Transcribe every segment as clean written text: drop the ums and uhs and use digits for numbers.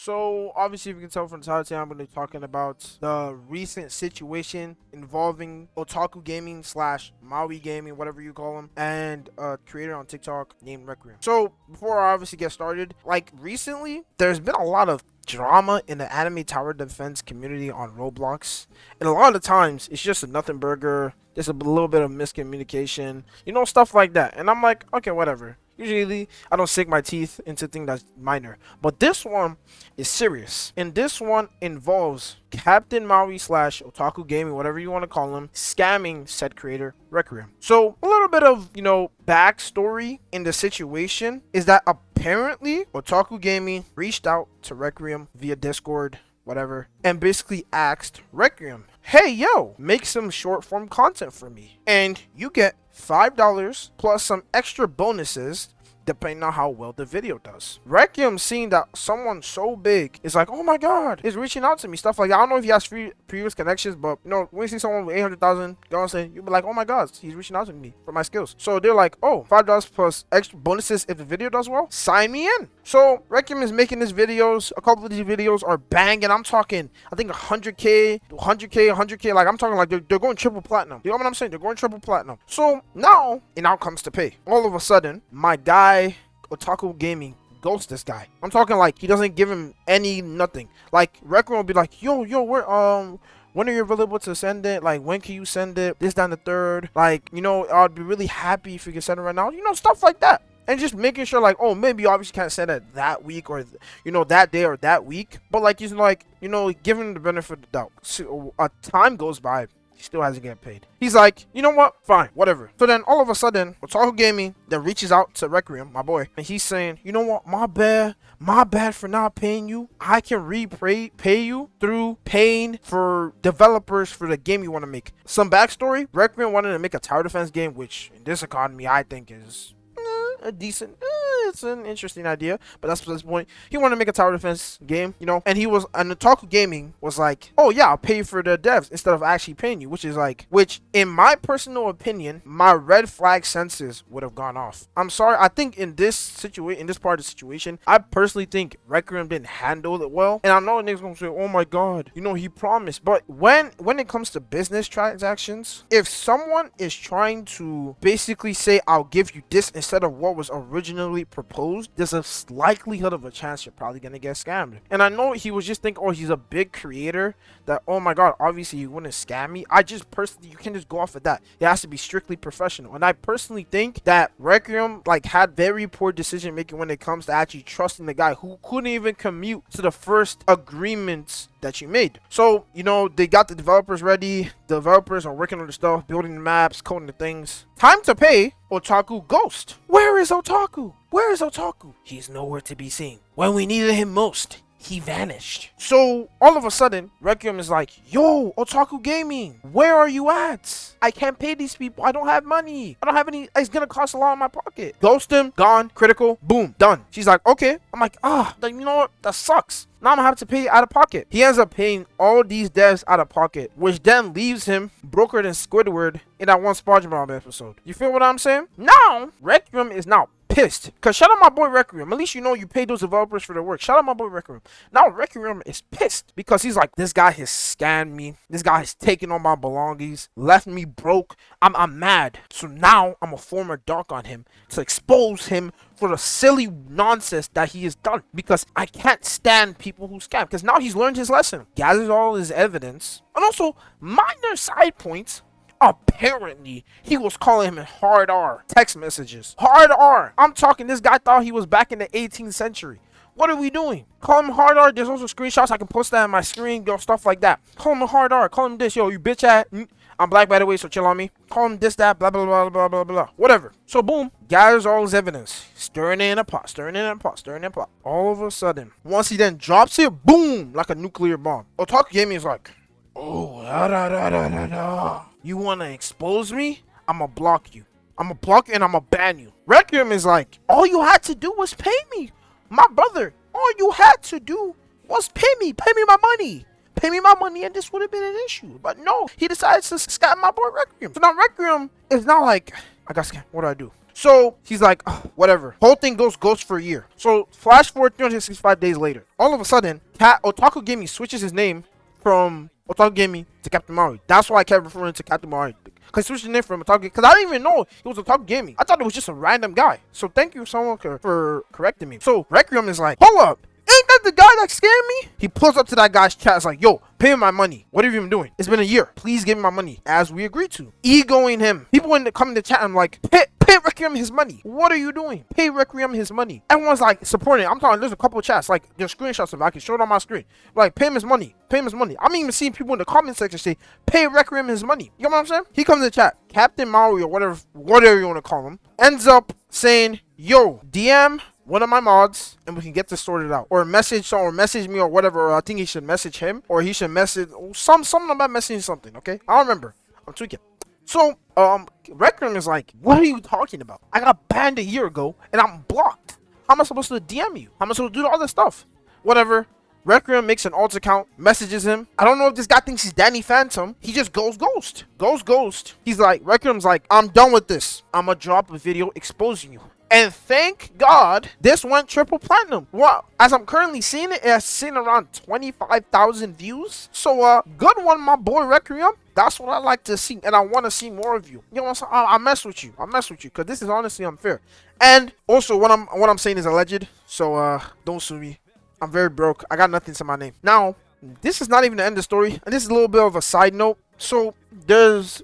So obviously, if you can tell from the title, I'm going to be talking about the recent situation involving Otaku Gaming slash Maui Gaming, whatever you call him, and a creator on TikTok named Requiem. So before I obviously get started, like recently, there's been a lot of drama in the anime tower defense community on Roblox, and a lot of times it's just a nothing burger, just a little bit of miscommunication, stuff like that. And I'm like, okay, whatever. Usually, I don't sink my teeth into things that's minor. But this one is serious. And this one involves Captain Maui slash Otaku Gaming, whatever you want to call him, scamming said creator, Requiem. So, a little bit of, backstory in the situation is that apparently Otaku Gaming reached out to Requiem via Discord, whatever, and basically asked Requiem, hey, yo, make some short form content for me. And you get $5 plus some extra bonuses depending on how well the video does. Requiem, seeing that someone so big is like, oh my god, is reaching out to me, stuff like that. I don't know if he has previous connections, but when you see someone with 800,000, you'll be like, oh my god, he's reaching out to me for my skills. So they're like, oh, $5 plus extra bonuses if the video does well, sign me in. So Requiem is making these videos. A couple of these videos are banging. I'm talking, I think 100k, like I'm talking like they're going triple platinum. You know what I'm saying? They're going triple platinum. So now it now comes to pay. All of a sudden, my guy Otaku Gaming ghosts this guy. I'm talking like he doesn't give him any nothing. Like Requiem will be like, yo, where when are you available to send it? Like, when can you send it? This, down the third. Like, I'd be really happy if you could send it right now. Stuff like that. And just making sure, like, oh, maybe you obviously can't send it that week or, that day or that week. But, like, he's like, giving him the benefit of the doubt. So, time goes by. He still hasn't get paid. He's like, you know what? Fine, whatever. So then all of a sudden, Otaku Gaming then reaches out to Requiem, my boy, and he's saying, you know what? My bad for not paying you. I can pay you through paying for developers for the game you want to make. Some backstory: Requiem wanted to make a tower defense game, which in this economy I think is a decent, it's an interesting idea, but that's this point. He wanted to make a tower defense game, and and Otaku Gaming was like, oh yeah, I'll pay you for the devs instead of actually paying you, which in my personal opinion, my red flag senses would have gone off. I'm sorry, I think in this part of the situation, I personally think Requiem didn't handle it well, and I know niggas gonna say, oh my god, he promised, but when it comes to business transactions, if someone is trying to basically say, I'll give you this instead of what was originally proposed, there's a likelihood of a chance you're probably gonna get scammed. And I know he was just thinking, oh, he's a big creator, that, oh my god, obviously he wouldn't scam me. I just personally, you can't just go off of that. It has to be strictly professional. And I personally think that Requiem had very poor decision making when it comes to actually trusting the guy who couldn't even commute to the first agreements that you made. So, they got the developers ready. The developers are working on the stuff, building the maps, coding the things. Time to pay. Otaku ghost. Where is Otaku? Where is Otaku? He's nowhere to be seen. When we needed him most, he vanished. So all of a sudden, Requiem is like, yo, Otaku Gaming, where are you at? I can't pay these people. I don't have money. I don't have any. It's gonna cost a lot in my pocket. Ghost him, gone, critical, boom, done. She's like, okay. I'm like, you know what? That sucks. Now I'm gonna have to pay out of pocket. He ends up paying all these devs out of pocket, which then leaves him broker than Squidward in that one SpongeBob episode. You feel what I'm saying? Now, Requiem is now pissed. Cause shout out my boy Requiem. At least you paid those developers for their work. Shout out my boy Requiem. Now Requiem is pissed because he's like, this guy has scammed me. This guy has taken all my belongings, left me broke. I'm mad. So now I'm a former dark on him to expose him for the silly nonsense that he has done, because I can't stand people who scam. Because now he's learned his lesson, gathers all his evidence, and also minor side points. Apparently, he was calling him hard R text messages. Hard R. I'm talking, this guy thought he was back in the 18th century. What are we doing? Call him hard R. There's also screenshots. I can post that on my screen. Stuff like that. Call him hard R. Call him this. Yo, you bitch ass. I'm black, by the way, so chill on me. Call him this, that, blah, blah, blah, blah, blah, blah. Whatever. So, boom. Gathers all his evidence. Stirring it in a pot. All of a sudden, once he then drops it, boom, like a nuclear bomb. Otaku Gaming is like, oh, you want to expose me? I'm going to block you. I'm going to block you and I'm going to ban you. Requiem is like, all you had to do was pay me. My brother, all you had to do was pay me. Pay me my money. Pay me my money and this would have been an issue. But no, he decides to scam my boy Requiem. So now Requiem is now like, I got scammed. What do I do? So he's like, "Ugh, whatever." Whole thing goes ghost for a year. So flash forward 365 days later. All of a sudden, Otaku Gaming switches his name from Otaku Gaming to Captain Maui. That's why I kept referring to Captain Maui. Because he switched his name from Otaku, because I didn't even know he was Otaku Gaming. I thought it was just a random guy. So thank you someone for correcting me. So Requiem is like, hold up. Ain't that the guy that scared me? He pulls up to that guy's chat. It's like, yo, pay me my money. What have you been doing? It's been a year. Please give me my money. As we agreed to. Egoing him. People come in the chat. I'm like, pay Requiem his money. What are you doing? Pay Requiem his money. Everyone's like supporting it. I'm talking, there's a couple of chats. Like, there's screenshots of it. I can show it on my screen. Like, pay him his money. Pay him his money. I'm even seeing people in the comment section say, pay Requiem his money. You know what I'm saying? He comes in the chat. Captain Maui or whatever you want to call him, ends up saying, yo, DM one of my mods and we can get this sorted out, or message me or whatever. Or I think he should message him, or he should message something about messaging something. Okay, I don't remember. I'm tweaking. So Requiem is like, what are you talking about? I got banned a year ago and I'm blocked. How am I supposed to DM you? How am I supposed to do all this stuff? Whatever. Requiem makes an alt account, messages him. I don't know if this guy thinks he's Danny Phantom. He just goes ghost. He's like, Requiem's like, I'm done with this. I'm gonna drop a video exposing you. And thank God this went triple platinum. Well, as I'm currently seeing it, it's seen around 25,000 views. So good one, my boy Requiem. That's what I like to see, and I want to see more of you. You know what I'm saying? I mess with you. Because this is honestly unfair. And also, what I'm saying is alleged. So don't sue me. I'm very broke. I got nothing to my name. Now, this is not even the end of the story, and this is a little bit of a side note. So there's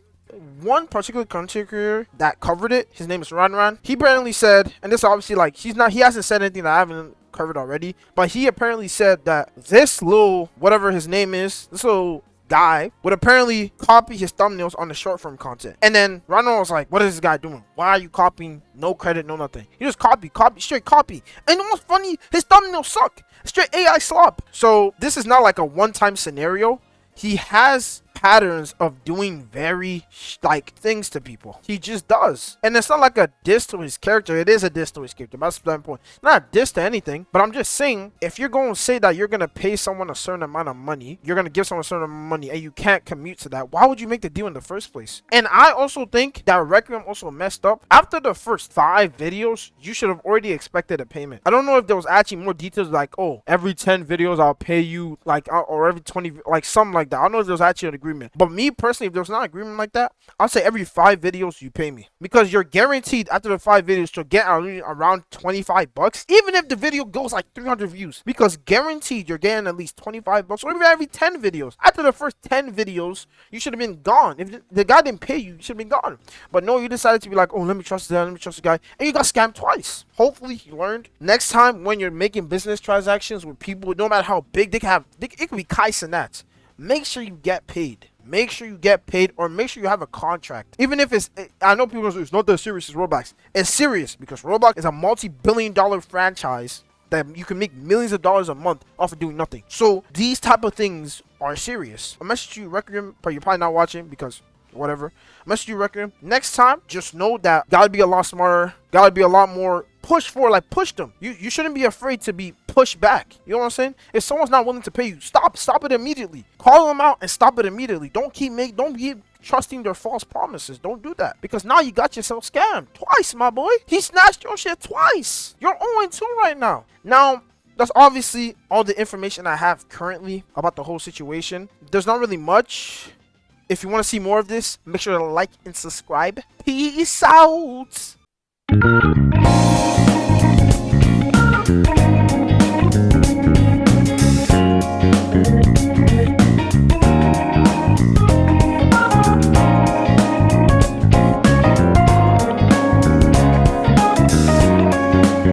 one particular content creator that covered it. His name is Ran. He apparently said, and this obviously like he hasn't said anything that I haven't covered already, but he apparently said that this little whatever his name is, this little guy would apparently copy his thumbnails on the short form content. And then Ronald was like, what is this guy doing? Why are you copying? No credit, no nothing. You just copy, straight copy. And what's funny, his thumbnails suck. Straight AI slop. So this is not like a one-time scenario. He has patterns of doing very like things to people. He just does. And it's not like a diss to his character. It is a diss to his character. That's the point. Not a diss to anything, but I'm just saying, if you're going to say that you're going to pay someone a certain amount of money, you're going to give someone a certain amount of money, and you can't commute to that, why would you make the deal in the first place? And I also think that Requiem also messed up. After the first 5 videos, you should have already expected a payment. I don't know if there was actually more details like, oh, every 10 videos I'll pay you, like, or every 20, like something like that. I don't know if there was actually an agreement. But me personally, if there's not an agreement like that, I'll say every 5 videos you pay me, because you're guaranteed after the 5 videos to get around 25 bucks, even if the video goes like 300 views, because guaranteed you're getting at least 25 bucks, or even every 10 videos. After the first 10 videos, you should have been gone. If the guy didn't pay you, you should have been gone. But no, you decided to be like, oh, let me trust that, let me trust the guy, and you got scammed twice. Hopefully you learned. Next time when you're making business transactions with people, no matter how big it could be Kai Sinats, make sure you get paid. Make sure you get paid, or make sure you have a contract. Even if I know people say it's not that serious as Roblox. It's serious, because Roblox is a multi-billion-dollar franchise that you can make millions of dollars a month off of doing nothing. So these type of things are serious. I message you, Requiem, but you're probably not watching because whatever. I message you, Requiem. Next time, just know that gotta be a lot smarter. Gotta be a lot more push them. You shouldn't be afraid to be pushed back. You know what I'm saying? If someone's not willing to pay you, stop it immediately. Call them out and stop it immediately. Don't keep trusting their false promises. Don't do that, because now you got yourself scammed twice, my boy. He snatched your shit twice. You're 0-2 right now. Now, that's obviously all the information I have currently about the whole situation. There's not really much. If you want to see more of this, make sure to like and subscribe. Peace out.